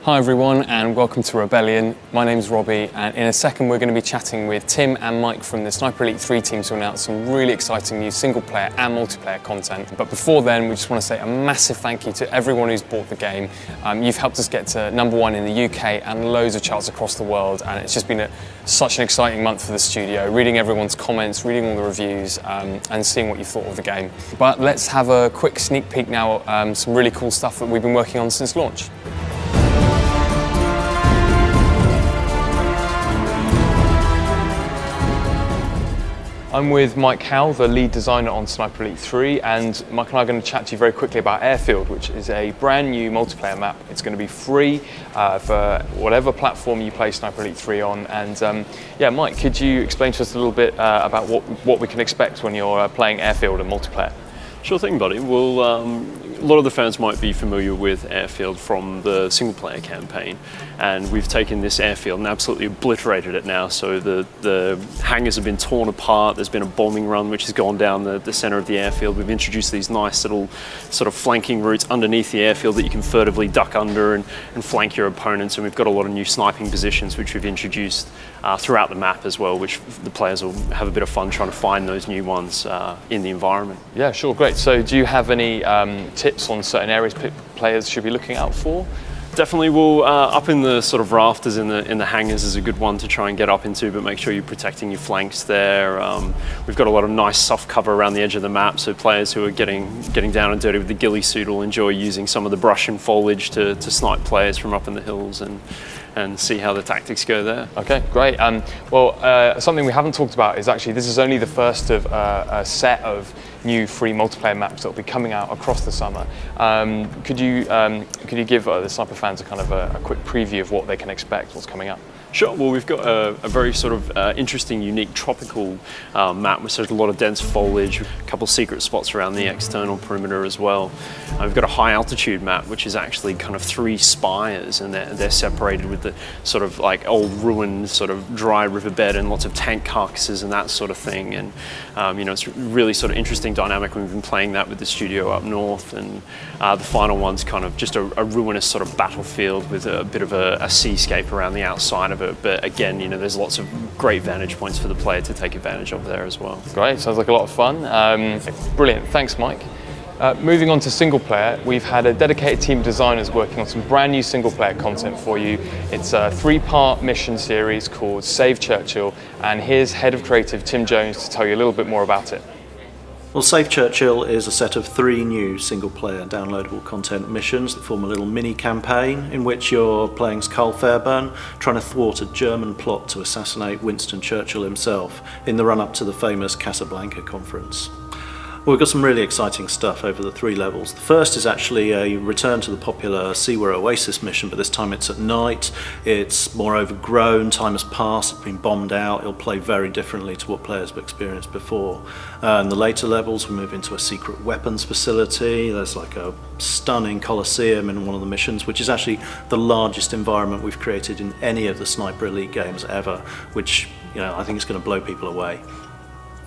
Hi everyone and welcome to Rebellion. My name's Robbie and in a second we're going to be chatting with Tim and Mike from the Sniper Elite 3 team to announce some really exciting new single player and multiplayer content. But before then we just want to say a massive thank you to everyone who's bought the game. You've helped us get to #1 in the UK and loads of charts across the world, and it's just been such an exciting month for the studio, reading everyone's comments, reading all the reviews and seeing what you thought of the game. But let's have a quick sneak peek now at some really cool stuff that we've been working on since launch. I'm with Mike Howell, the lead designer on Sniper Elite 3, and Mike and I are going to chat to you very quickly about Airfield, which is a brand new multiplayer map. It's going to be free for whatever platform you play Sniper Elite 3 on. And yeah, Mike, could you explain to us a little bit about what we can expect when you're playing Airfield and multiplayer? Sure thing, buddy. Well, a lot of the fans might be familiar with Airfield from the single-player campaign, and we've taken this airfield and absolutely obliterated it now. So the hangars have been torn apart. There's been a bombing run which has gone down the center of the airfield. We've introduced these nice little sort of flanking routes underneath the airfield that you can furtively duck under and flank your opponents. And we've got a lot of new sniping positions which we've introduced throughout the map as well, which the players will have a bit of fun trying to find those new ones in the environment. Yeah, sure, great. So do you have any tips on certain areas players should be looking out for? Definitely. Well, up in the sort of rafters in the hangars is a good one to try and get up into, but make sure you're protecting your flanks there. We've got a lot of nice soft cover around the edge of the map, so players who are getting down and dirty with the ghillie suit will enjoy using some of the brush and foliage to snipe players from up in the hills and see how the tactics go there. Okay, great. Well, something we haven't talked about is actually this is only the first of a set of new free multiplayer maps that will be coming out across the summer. Could you give the Sniper fans a kind of a quick preview of what they can expect, what's coming up? Sure. Well, we've got a very sort of interesting, unique tropical map, which has a lot of dense foliage, a couple secret spots around the external perimeter as well. We've got a high altitude map, which is actually kind of 3 spires, and they're separated with the sort of like old ruined sort of dry riverbed and lots of tank carcasses and that sort of thing. And you know, it's really sort of interesting dynamic. We've been playing that with the studio up north, and the final one's kind of just a ruinous sort of battlefield with a bit of a seascape around the outside of it. But again, you know, there's lots of great vantage points for the player to take advantage of there as well. Great, sounds like a lot of fun. Brilliant, thanks Mike. Moving on to single player, we've had a dedicated team of designers working on some brand new single player content for you. It's a 3-part mission series called Save Churchill, and here's Head of Creative Tim Jones to tell you a little bit more about it. Well, Save Churchill is a set of 3 new single-player downloadable content missions that form a little mini-campaign in which you're playing as Carl Fairbairn, trying to thwart a German plot to assassinate Winston Churchill himself in the run-up to the famous Casablanca conference. Well, we've got some really exciting stuff over the 3 levels. The first is actually a return to the popular Seaware Oasis mission, but this time it's at night. It's more overgrown, time has passed, it's been bombed out. It'll play very differently to what players have experienced before. In the later levels, we move into a secret weapons facility. There's like a stunning coliseum in one of the missions, which is actually the largest environment we've created in any of the Sniper Elite games ever, which, you know, I think is going to blow people away.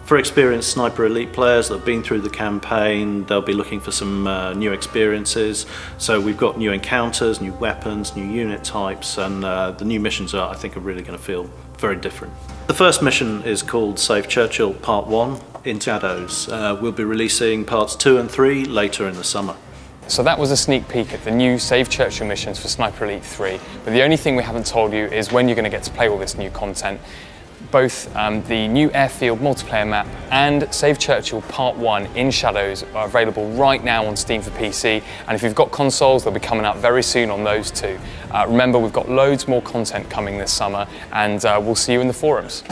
For experienced Sniper Elite players that have been through the campaign, they'll be looking for some new experiences. So we've got new encounters, new weapons, new unit types, and the new missions I think are really going to feel very different. The first mission is called Save Churchill Part 1 in Shadows. We'll be releasing parts 2 and 3 later in the summer. So that was a sneak peek at the new Save Churchill missions for Sniper Elite 3. But the only thing we haven't told you is when you're going to get to play all this new content. Both the new Airfield multiplayer map and Save Churchill Part 1 in Shadows are available right now on Steam for PC, and if you've got consoles, they'll be coming out very soon on those too. Remember, we've got loads more content coming this summer, and we'll see you in the forums.